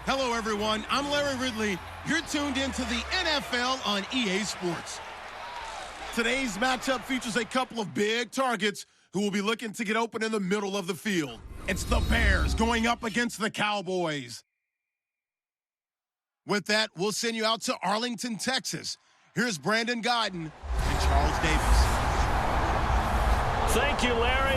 Hello, everyone. I'm Larry Ridley. You're tuned into the NFL on EA Sports. Today's matchup features a couple of big targets who will be looking to get open in the middle of the field. It's the Bears going up against the Cowboys. With that, we'll send you out to Arlington, Texas. Here's Brandon Guyton and Charles Davis. Thank you, Larry.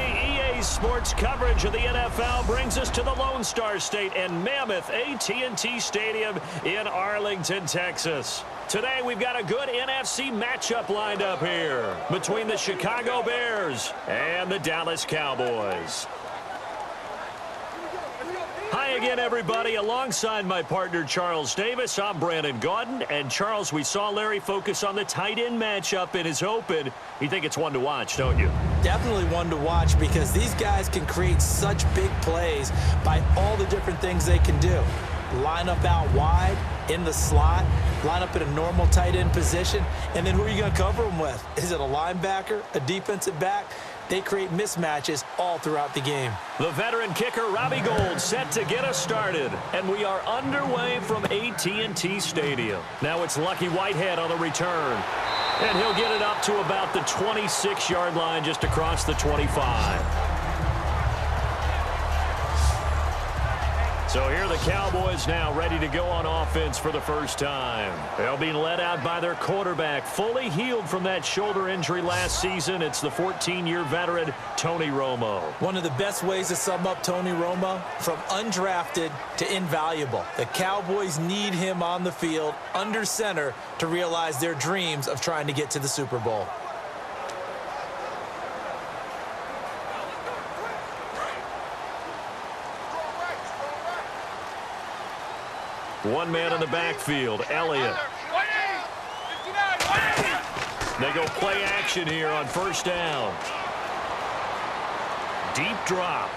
EA Sports coverage of the NFL brings us to the Lone Star State and mammoth AT&T Stadium in Arlington, Texas. Today, we've got a good NFC matchup lined up here between the Chicago Bears and the Dallas Cowboys. Hi again, everybody. Alongside my partner, Charles Davis, I'm Brandon Guyton. And, Charles, we saw Larry focus on the tight end matchup in his open. You think it's one to watch, don't you? Definitely one to watch because these guys can create such big plays by all the different things they can do. Line up out wide, in the slot, line up in a normal tight end position, and then who are you going to cover them with? Is it a linebacker, a defensive back? They create mismatches all throughout the game. The veteran kicker, Robbie Gould, set to get us started. And we are underway from AT&T Stadium. Now it's Lucky Whitehead on the return. And he'll get it up to about the 26-yard line just across the 25. So here are the Cowboys now ready to go on offense for the first time. They'll be led out by their quarterback, fully healed from that shoulder injury last season. It's the 14-year veteran, Tony Romo. One of the best ways to sum up Tony Romo, from undrafted to invaluable. The Cowboys need him on the field, under center, to realize their dreams of trying to get to the Super Bowl. One man in the backfield, Elliott. They go play action here on first down. Deep drop.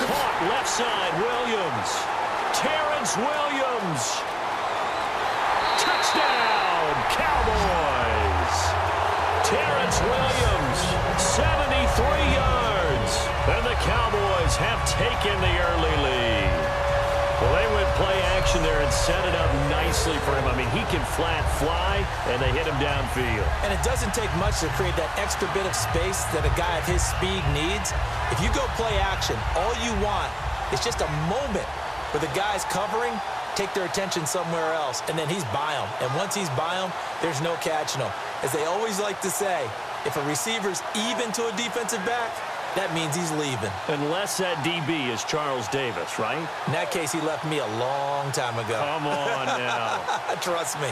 Caught left side, Williams. Terrence Williams. Touchdown, Cowboys. Terrence Williams, 73 yards. And the Cowboys have taken the early lead. Well, they went play action there and set it up nicely for him. I mean, he can flat fly, and they hit him downfield. And it doesn't take much to create that extra bit of space that a guy of his speed needs. If you go play action, all you want is just a moment where the guy's covering, take their attention somewhere else, and then he's by him. And once he's by him, there's no catching him. As they always like to say, if a receiver's even to a defensive back, that means he's leaving. Unless that DB is Charles Davis, right? In that case, he left me a long time ago. Come on now. Trust me.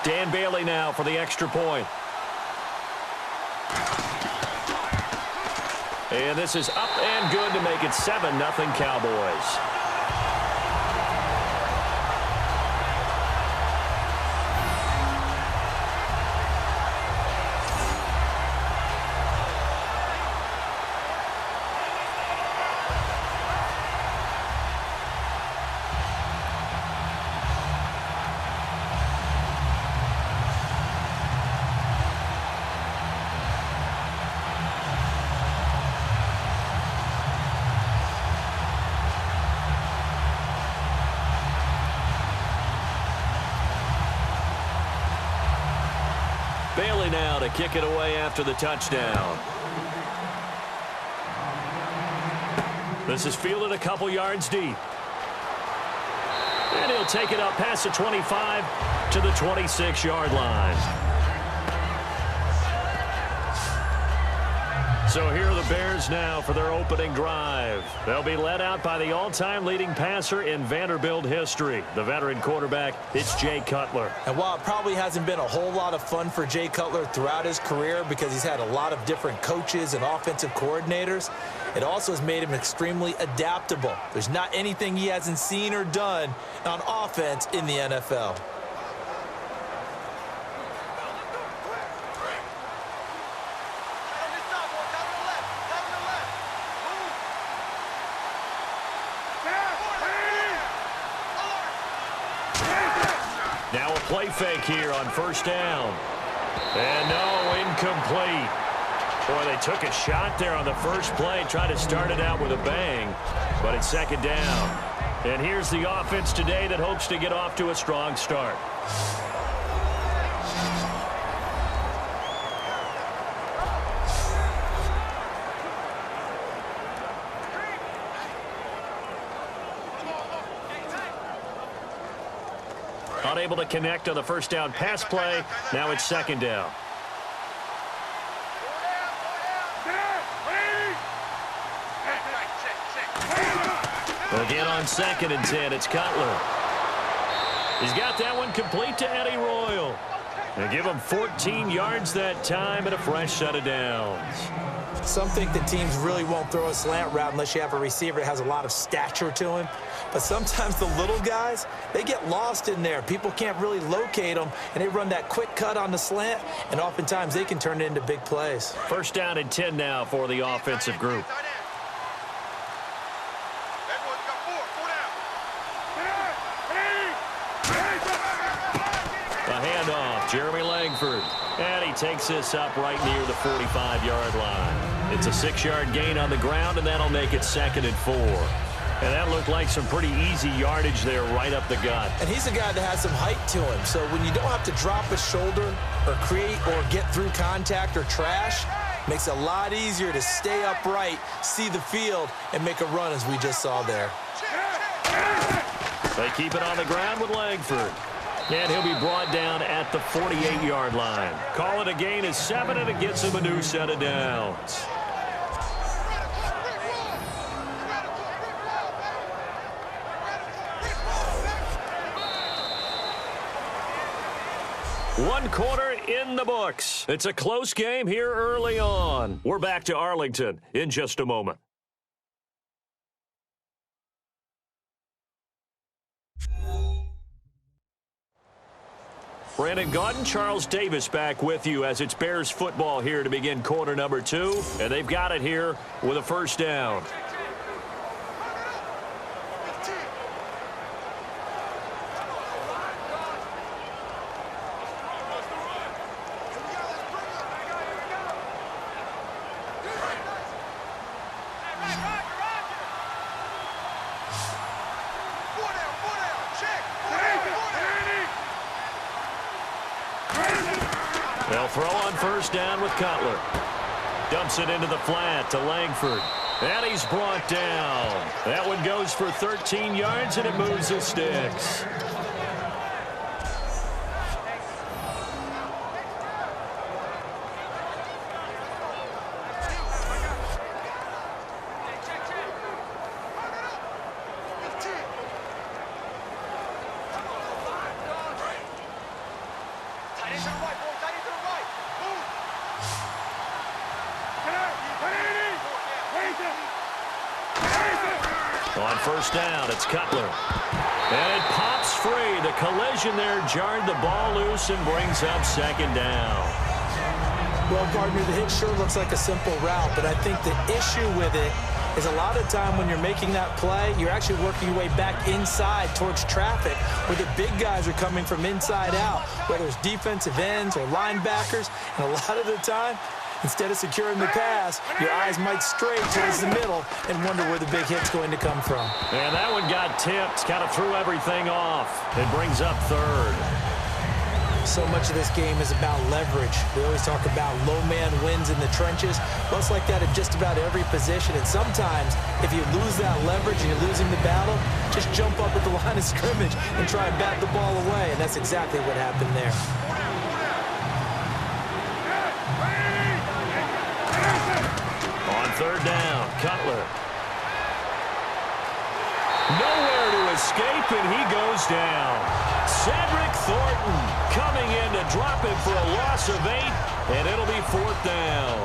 Dan Bailey now for the extra point. And this is up and good to make it 7-0 Cowboys. Bailey now to kick it away after the touchdown. This is fielded a couple yards deep. And he'll take it up past the 25 to the 26-yard line. So here are the Bears now for their opening drive. They'll be led out by the all-time leading passer in Vanderbilt history, the veteran quarterback. It's Jay Cutler. And while it probably hasn't been a whole lot of fun for Jay Cutler throughout his career because he's had a lot of different coaches and offensive coordinators, it also has made him extremely adaptable. There's not anything he hasn't seen or done on offense in the NFL. Now a play fake here on first down. And no, incomplete. Boy, they took a shot there on the first play, tried to start it out with a bang, but it's second down. And here's the offense today that hopes to get off to a strong start. Unable to connect on the first down pass play. Now it's second down. Again on 2nd and 10, it's Cutler. He's got that one complete to Eddie Royal. They give him 14 yards that time and a fresh set of downs. Some think that teams really won't throw a slant route unless you have a receiver that has a lot of stature to him. But sometimes the little guys, they get lost in there. People can't really locate them, and they run that quick cut on the slant, and oftentimes they can turn it into big plays. First down and 10 now for the offensive group. A handoff, Jeremy Langford. And he takes this up right near the 45-yard line. It's a 6-yard gain on the ground, and that'll make it 2nd and 4. And that looked like some pretty easy yardage there right up the gut. And he's a guy that has some height to him. So when you don't have to drop a shoulder or create or get through contact or trash, makes it a lot easier to stay upright, see the field, and make a run as we just saw there. They keep it on the ground with Langford. And he'll be brought down at the 48-yard line. Call it a gain of 7, and it gets him a new set of downs. One quarter in the books. It's a close game here early on. We're back to Arlington in just a moment. Brandon Gaudin, Charles Davis back with you as it's Bears football here to begin quarter number 2. And they've got it here with a first down. They'll throw on first down with Cutler. Dumps it into the flat to Langford. And he's brought down. That one goes for 13 yards, and it moves the sticks. On first down, it's Cutler. And it pops free. The collision there jarred the ball loose and brings up second down. Well, partner, the hit sure looks like a simple route, but I think the issue with it is a lot of time when you're making that play, you're actually working your way back inside towards traffic where the big guys are coming from inside out, whether it's defensive ends or linebackers. And a lot of the time, instead of securing the pass, your eyes might stray towards the middle and wonder where the big hit's going to come from. And that one got tipped, kind of threw everything off. It brings up third. So much of this game is about leverage. We always talk about low man wins in the trenches. Well, it's like that in just about every position. And sometimes, if you lose that leverage and you're losing the battle, just jump up at the line of scrimmage and try and bat the ball away. And that's exactly what happened there. On third down, Cutler. Nowhere to escape, and he goes down. Cedric Thornton coming in to drop him for a loss of 8, and it'll be fourth down.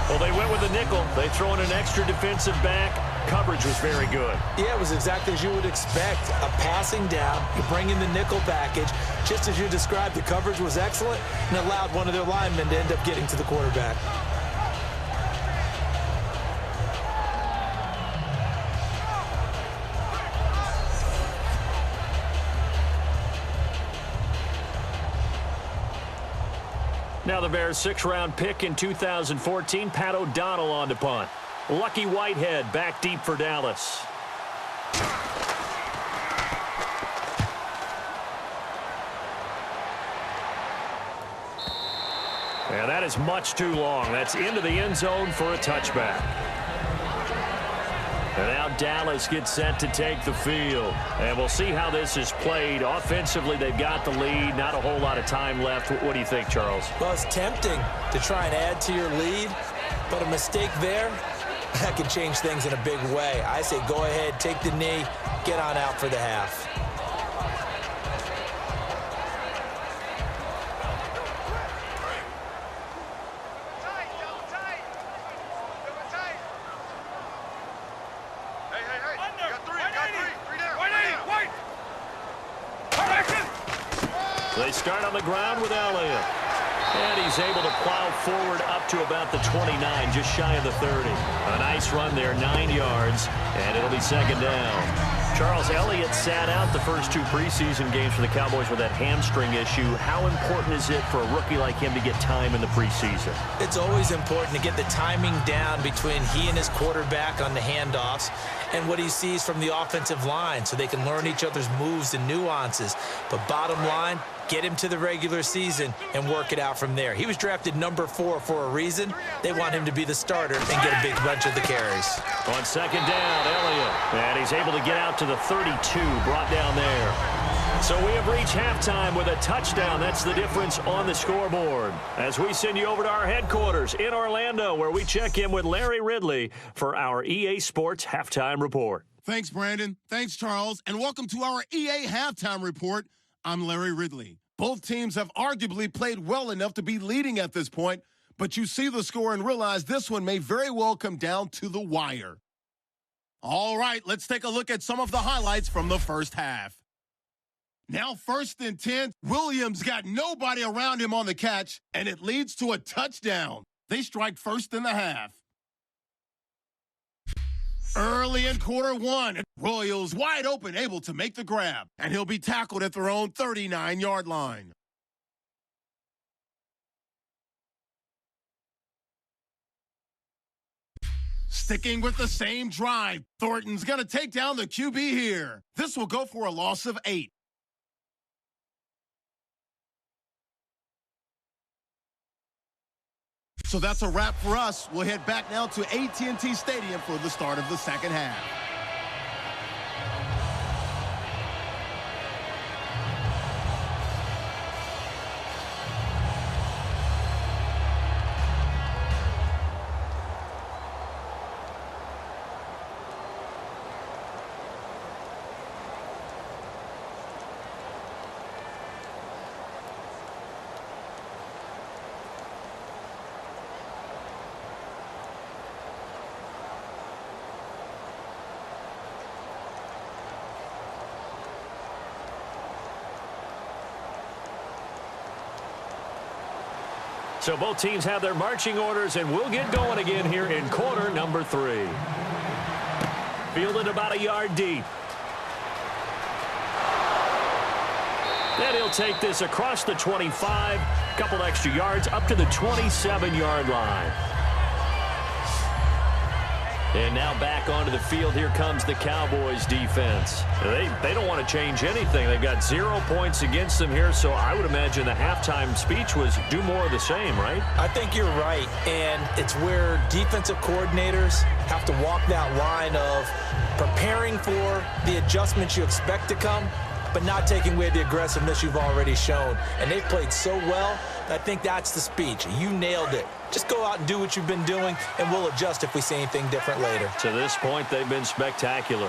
Well, they went with the nickel. They throw in an extra defensive back. Coverage was very good. Yeah, it was exactly as you would expect. A passing down, you bring in the nickel package. Just as you described, the coverage was excellent and allowed one of their linemen to end up getting to the quarterback. Now the Bears' 6th-round pick in 2014, Pat O'Donnell on to punt. Lucky Whitehead back deep for Dallas. And that is much too long. That's into the end zone for a touchback. And now Dallas gets set to take the field. And we'll see how this is played. Offensively, they've got the lead. Not a whole lot of time left. What do you think, Charles? Well, it's tempting to try and add to your lead, but a mistake there, that can change things in a big way. I say go ahead, take the knee, get on out for the half. They start on the ground with Elliott. And he's able to plow forward up to about the 29, just shy of the 30. A nice run there, 9 yards, and it'll be 2nd down. Charles, Elliott sat out the first 2 preseason games for the Cowboys with that hamstring issue. How important is it for a rookie like him to get time in the preseason? It's always important to get the timing down between he and his quarterback on the handoffs and what he sees from the offensive line so they can learn each other's moves and nuances. But bottom line, get him to the regular season and work it out from there. He was drafted number 4 for a reason. They want him to be the starter and get a big bunch of the carries. On 2nd down, Elliott. And he's able to get out to the 32, brought down there. So we have reached halftime with a touchdown. That's the difference on the scoreboard. As we send you over to our headquarters in Orlando, where we check in with Larry Ridley for our EA Sports Halftime Report. Thanks, Brandon. Thanks, Charles. And welcome to our EA Halftime Report. I'm Larry Ridley. Both teams have arguably played well enough to be leading at this point, but you see the score and realize this one may very well come down to the wire. All right, let's take a look at some of the highlights from the first half. Now 1st and 10, Williams got nobody around him on the catch, and it leads to a touchdown. They strike first in the half. Early in quarter 1, Royals wide open, able to make the grab, and he'll be tackled at their own 39-yard line. Sticking with the same drive, Thornton's going to take down the QB here. This will go for a loss of 8. So that's a wrap for us. We'll head back now to AT&T Stadium for the start of the second half. So both teams have their marching orders, and we'll get going again here in quarter number 3. Fielded about a yard deep. And he'll take this across the 25, couple extra yards up to the 27-yard line. And now back onto the field. Here comes the Cowboys defense. They don't want to change anything. They've got 0 points against them here, so I would imagine the halftime speech was do more of the same, right? I think you're right, and it's where defensive coordinators have to walk that line of preparing for the adjustments you expect to come, but not taking away the aggressiveness you've already shown. And they've played so well, I think that's the speech. You nailed it. Just go out and do what you've been doing, and we'll adjust if we see anything different later. To this point, they've been spectacular.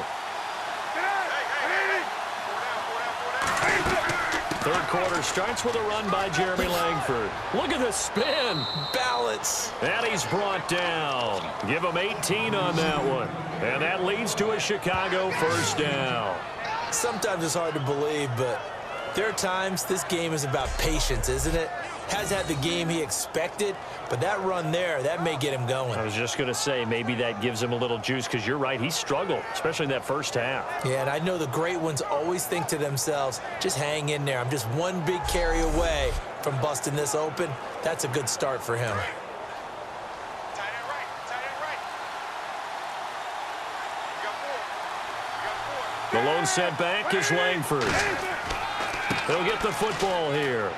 Third quarter starts with a run by Jeremy Langford. Look at the spin. Balance. And he's brought down. Give him 18 on that one. And that leads to a Chicago first down. Sometimes it's hard to believe, but there are times this game is about patience, isn't it? has had the game he expected, but that run there, that may get him going. I was just going to say, maybe that gives him a little juice, because you're right, he struggled, especially in that first half. Yeah, and I know the great ones always think to themselves, just hang in there. I'm just one big carry away from busting this open. That's a good start for him. The lone setback is Langford. He'll get the football here.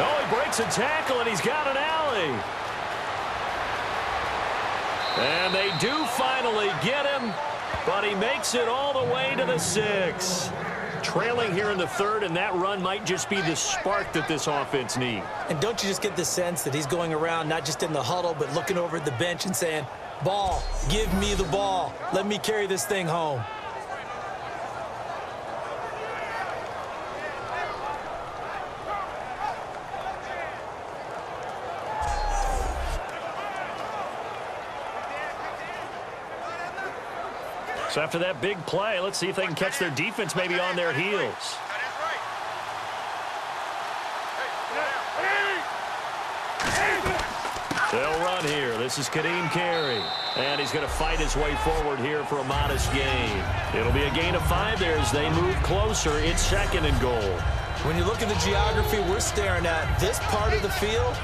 Oh, he breaks a tackle, and he's got an alley. And they do finally get him, but he makes it all the way to the 6. Trailing here in the 3rd, and that run might just be the spark that this offense needs. And don't you just get the sense that he's going around not just in the huddle, but looking over at the bench and saying, ball, give me the ball. Let me carry this thing home. So after that big play, let's see if they can catch their defense maybe on their heels. They'll run here. This is Kadeem Carey. And he's going to fight his way forward here for a modest gain. It'll be a gain of 5 there as they move closer. It's 2nd and goal. When you look at the geography we're staring at, this part of the field,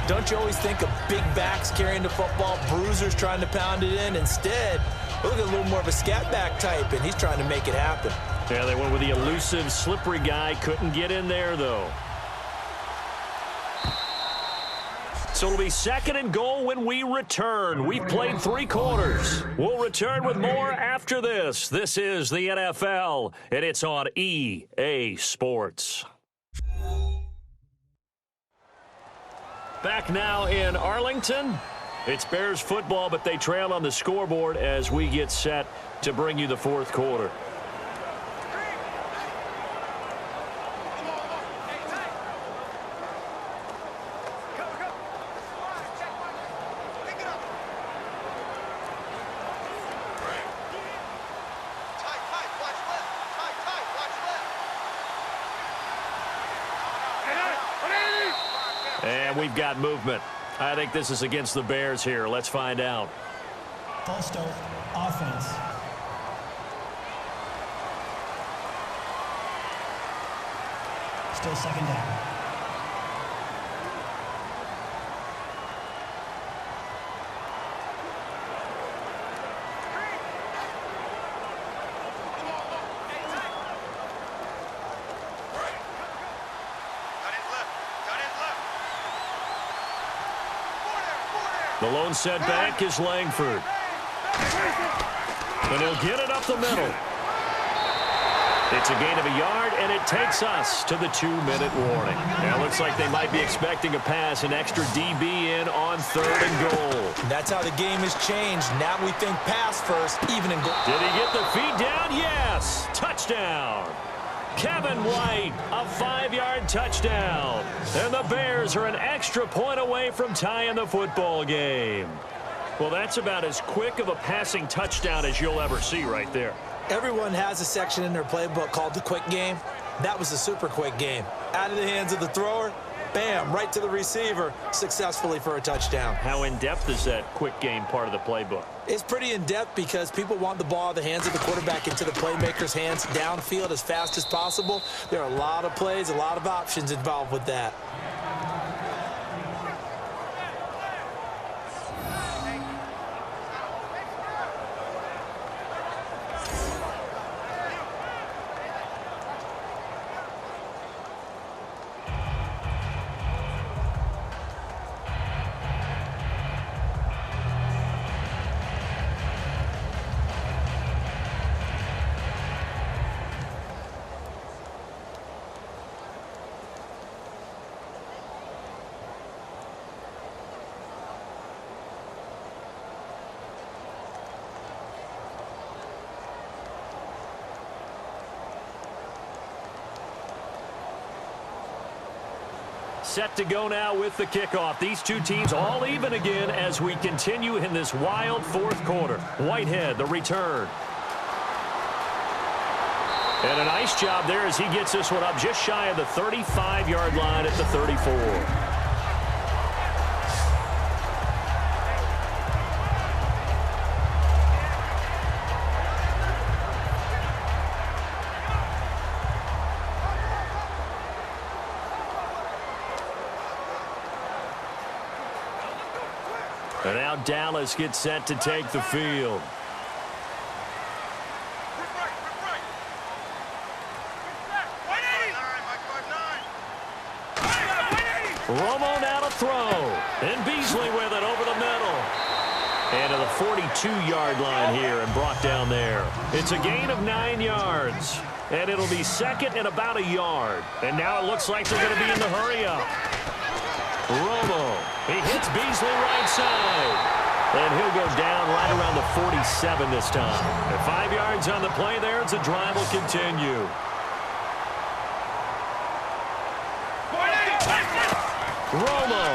don't you always think of big backs carrying the football, bruisers trying to pound it in? Instead, look at a little more of a scat back type, and he's trying to make it happen. Yeah, they went with the elusive, slippery guy. Couldn't get in there, though. So it'll be 2nd and goal when we return. We've played 3 quarters. We'll return with more after this. This is the NFL, and it's on EA Sports. Back now in Arlington. It's Bears football, but they trail on the scoreboard as we get set to bring you the 4th quarter. And we've got movement. I think this is against the Bears here. Let's find out. False start, offense. Still 2nd down. The lone setback is Langford. And he'll get it up the middle. It's a gain of a yard, and it takes us to the 2-minute warning. Now, it looks like they might be expecting a pass, an extra DB in on 3rd and goal. That's how the game has changed. Now we think pass first, even in goal. Did he get the feet down? Yes! Touchdown! Kevin White, a 5-yard touchdown. And the Bears are an extra point away from tying the football game. Well, that's about as quick of a passing touchdown as you'll ever see right there. Everyone has a section in their playbook called the quick game. That was a super quick game. Out of the hands of the thrower, bam, right to the receiver, successfully for a touchdown. How in-depth is that quick game part of the playbook? It's pretty in-depth because people want the ball out of the hands of the quarterback into the playmaker's hands downfield as fast as possible. There are a lot of plays, a lot of options involved with that. Set to go now with the kickoff. These two teams all even again as we continue in this wild 4th quarter. Whitehead, the return. And a nice job there as he gets this one up just shy of the 35-yard line at the 34. And now Dallas gets set to take the field. Romo now to throw. And Beasley with it over the middle. And to the 42-yard line here and brought down there. It's a gain of 9 yards. And it'll be second and about a yard. And now it looks like they're going to be in the hurry-up. Romo, he hits Beasley right side. And he'll go down right around the 47 this time. And 5 yards on the play there as the drive will continue. Romo.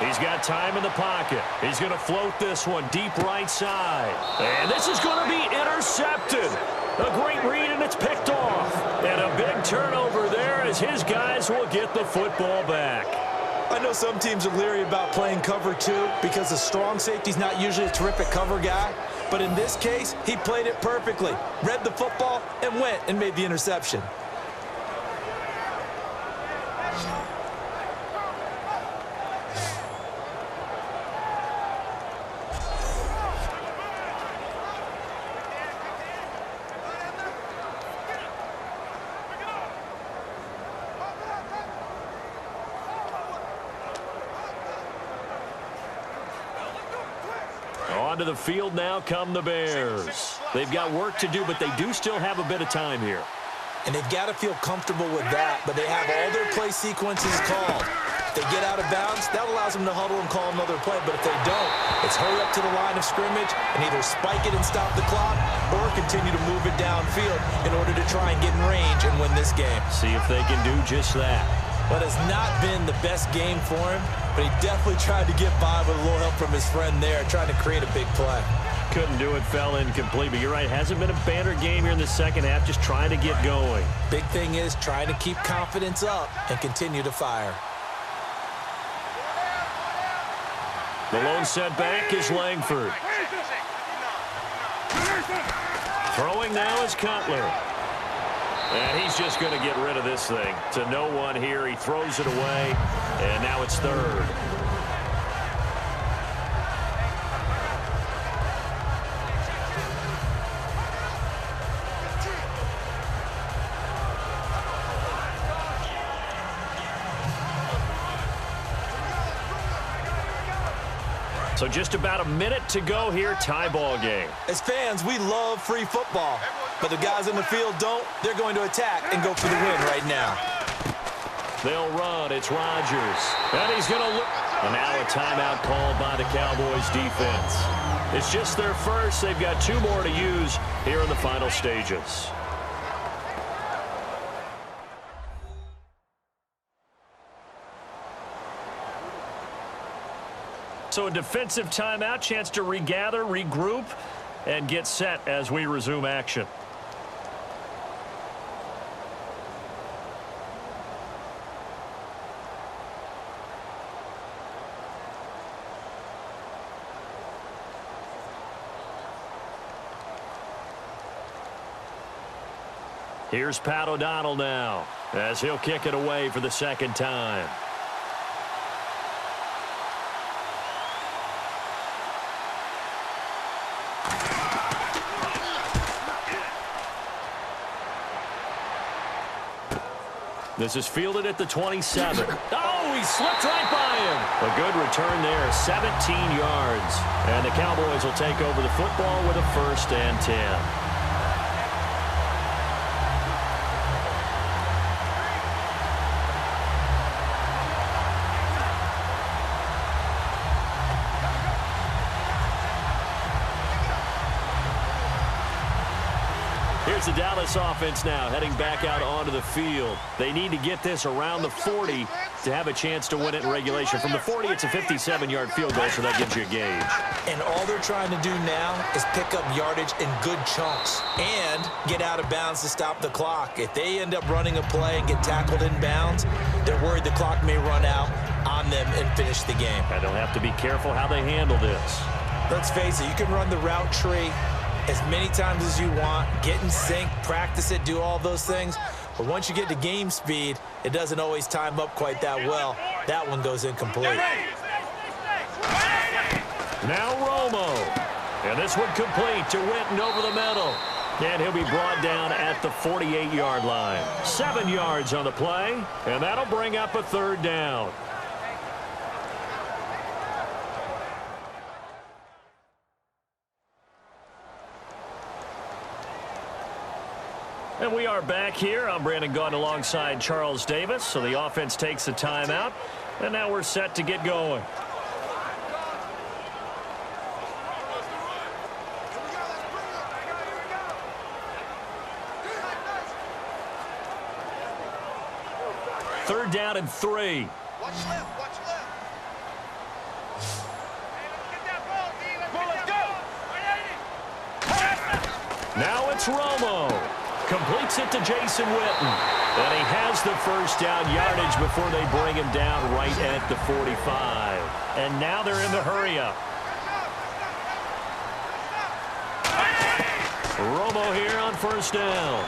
He's got time in the pocket. He's going to float this one deep right side. And this is going to be intercepted. A great read, and it's picked off. And a big turnover there as his guys will get the football back. I know some teams are leery about playing cover 2 because the strong safety's not usually a terrific cover guy. But in this case, he played it perfectly. Read the football and went and made the interception. Onto the field now come the Bears. They've got work to do, but they do still have a bit of time here. And they've got to feel comfortable with that, but they have all their play sequences called. If they get out of bounds, that allows them to huddle and call another play, but if they don't, it's hurry up to the line of scrimmage and either spike it and stop the clock or continue to move it downfield in order to try and get in range and win this game. See if they can do just that. That has not been the best game for him, but he definitely tried to get by with a little help from his friend there, trying to create a big play. Couldn't do it, fell incomplete, but you're right, hasn't been a banner game here in the second half, just trying to get going. Big thing is trying to keep confidence up and continue to fire. The lone setback is Langford. Throwing now is Cutler. And he's just going to get rid of this thing. To no one here. He throws it away. And now it's third. So just about a minute to go here. Tie ball game. As fans, we love free football. But the guys in the field don't. They're going to attack and go for the win right now. They'll run. It's Rodgers. And he's going to look. And now a timeout called by the Cowboys defense. It's just their first. They've got 2 more to use here in the final stages. So a defensive timeout, chance to regather, regroup, and get set as we resume action. Here's Pat O'Donnell now as he'll kick it away for the second time. This is fielded at the 27. Oh, he slipped right by him. A good return there, 17 yards. And the Cowboys will take over the football with a 1st and 10. Here's the Dallas offense now heading back out onto the field. They need to get this around the 40 to have a chance to win it in regulation. From the 40, it's a 57-yard field goal, so that gives you a gauge. And all they're trying to do now is pick up yardage in good chunks and get out of bounds to stop the clock. If they end up running a play and get tackled in bounds, they're worried the clock may run out on them and finish the game. And they'll have to be careful how they handle this. Let's face it, you can run the route tree as many times as you want, get in sync, practice it, do all those things. But once you get to game speed, it doesn't always time up quite that well. That one goes incomplete. Now Romo. And this one complete to Witten over the middle. And he'll be brought down at the 48-yard line. 7 yards on the play, and that'll bring up a third down. And we are back here. I'm Brandon Gaudin alongside Charles Davis. So the offense takes a timeout, and now we're set to get going. Third down and 3. Watch left, watch left. Now it's Romo. Completes it to Jason Witten. And he has the first down yardage before they bring him down right at the 45. And now they're in the hurry-up. Romo here on first down.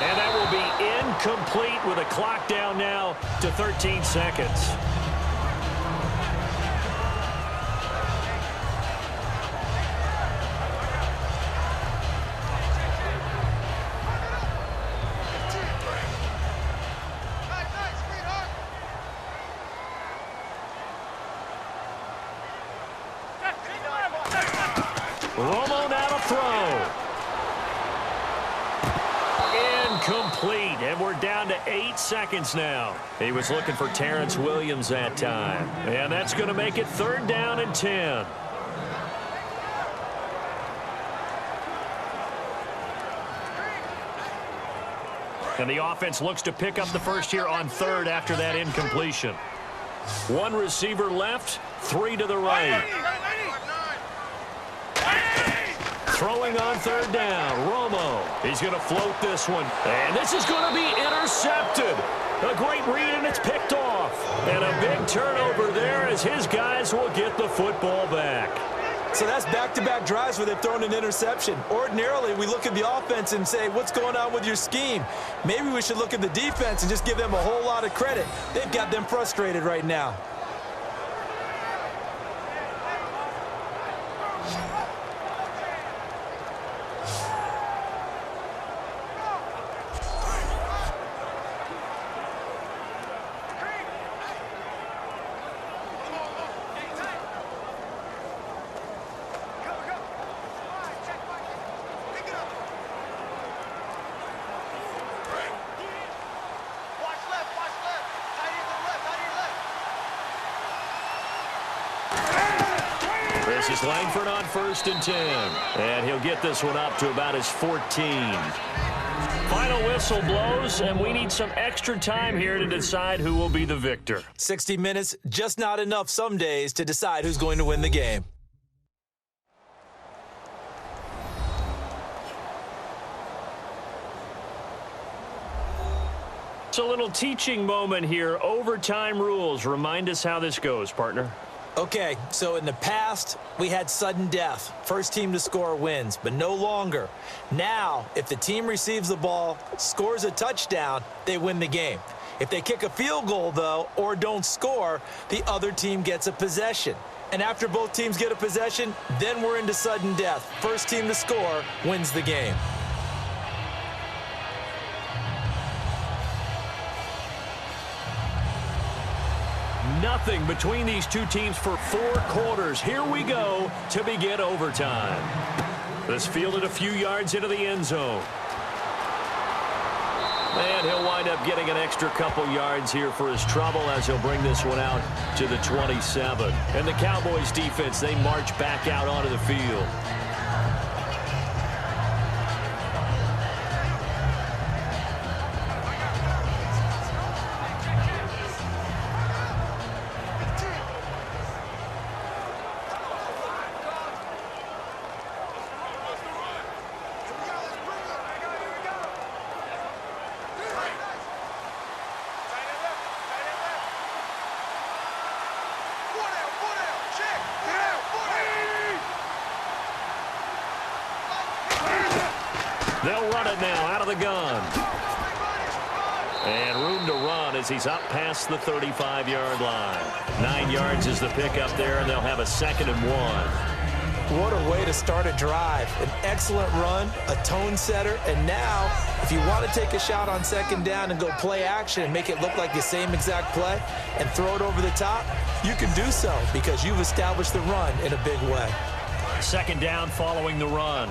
And that will be incomplete with a clock down now to 13 seconds. Romo now to throw. Incomplete, and we're down to 8 seconds now. He was looking for Terrence Williams that time. And that's going to make it third down and 10. And the offense looks to pick up the first here on third after that incompletion. One receiver left, 3 to the right. Throwing on third down, Romo. He's going to float this one. And this is going to be intercepted. A great read, and it's picked off. And a big turnover there as his guys will get the football back. So that's back-to-back drives where they've thrown an interception. Ordinarily, we look at the offense and say, what's going on with your scheme? Maybe we should look at the defense and just give them a whole lot of credit. They've got them frustrated right now. This is Langford on first and 10. And he'll get this one up to about his 14. Final whistle blows, and we need some extra time here to decide who will be the victor. 60 minutes, just not enough some days to decide who's going to win the game. It's a little teaching moment here. Overtime rules. Remind us how this goes, partner. Okay, so in the past, we had sudden death. First team to score wins, but no longer. Now, if the team receives the ball, scores a touchdown, they win the game. If they kick a field goal, though, or don't score, the other team gets a possession. And after both teams get a possession, then we're into sudden death. First team to score wins the game. Nothing between these two teams for 4 quarters. Here we go to begin overtime. This fielded a few yards into the end zone. And he'll wind up getting an extra couple yards here for his trouble as he'll bring this one out to the 27. And the Cowboys defense, they march back out onto the field. They'll run it now out of the gun. And room to run as he's up past the 35-yard line. 9 yards is the pickup there, and they'll have a 2nd and 1. What a way to start a drive. An excellent run, a tone setter, and now if you want to take a shot on 2nd down and go play action and make it look like the same exact play and throw it over the top, you can do so because you've established the run in a big way. 2nd down following the run.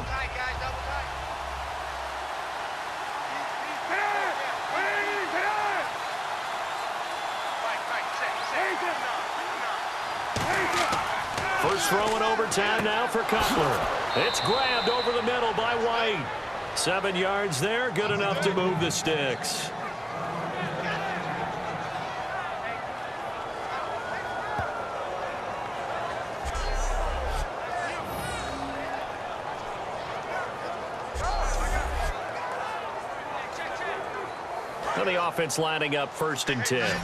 First throw in overtime now for Cutler. It's grabbed over the middle by White. 7 yards there, good enough to move the sticks. And the offense lining up 1st and 10.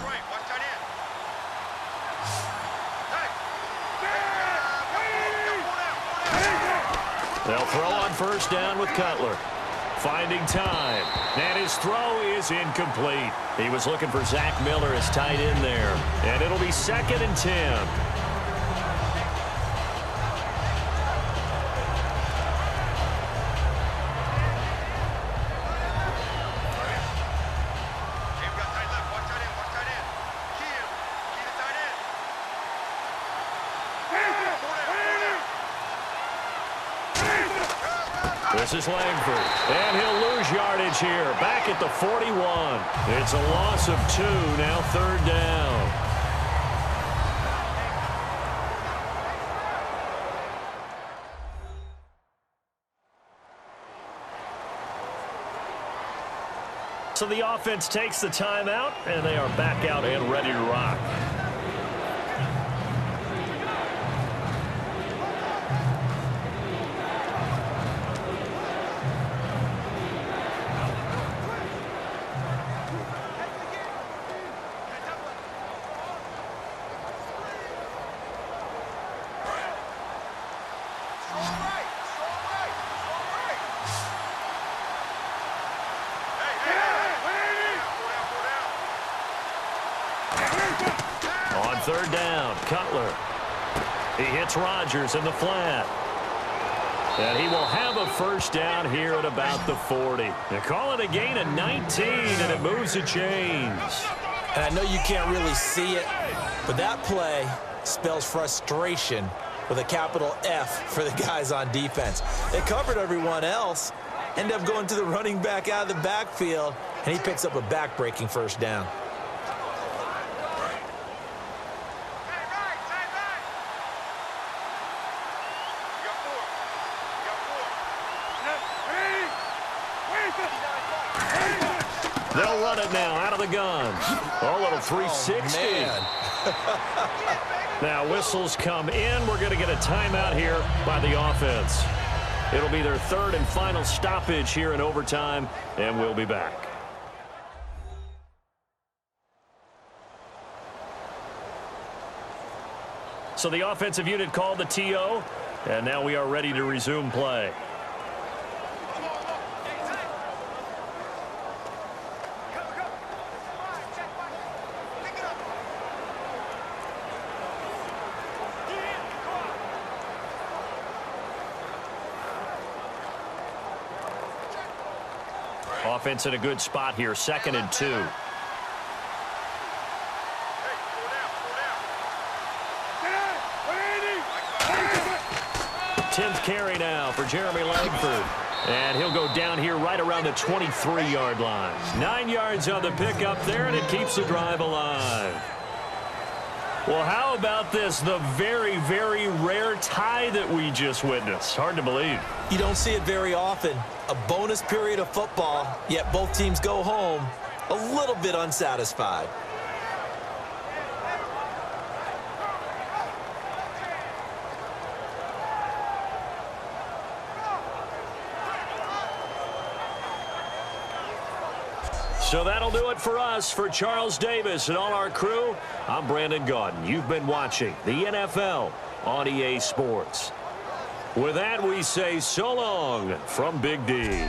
They'll throw on 1st down with Cutler. Finding time. And his throw is incomplete. He was looking for Zach Miller as tight end there. And it'll be 2nd and 10. This is Langford, and he'll lose yardage here, back at the 41. It's a loss of 2, now 3rd down. So the offense takes the timeout, and they are back out and ready to rock. On 3rd down, Cutler. He hits Rodgers in the flat. And he will have a 1st down here at about the 40. They call it a gain of 19, and it moves the chains. And I know you can't really see it, but that play spells frustration with a capital F for the guys on defense. They covered everyone else, end up going to the running back out of the backfield, and he picks up a back-breaking 1st down. They'll run it now out of the gun. A little 360. Now whistles come in. We're going to get a timeout here by the offense. It'll be their 3rd and final stoppage here in overtime, and we'll be back. So the offensive unit called the TO, and now we are ready to resume play. Offense in a good spot here, 2nd and 2. 10th carry now for Jeremy Langford. And he'll go down here right around the 23-yard line. 9 yards on the pickup there, and it keeps the drive alive. Well, how about this? The very, very rare tie that we just witnessed. Hard to believe. You don't see it very often. A bonus period of football, yet both teams go home a little bit unsatisfied. So that'll do it for us. For Charles Davis and all our crew, I'm Brandon Gaudin. You've been watching the NFL on EA Sports. With that, we say so long from Big D.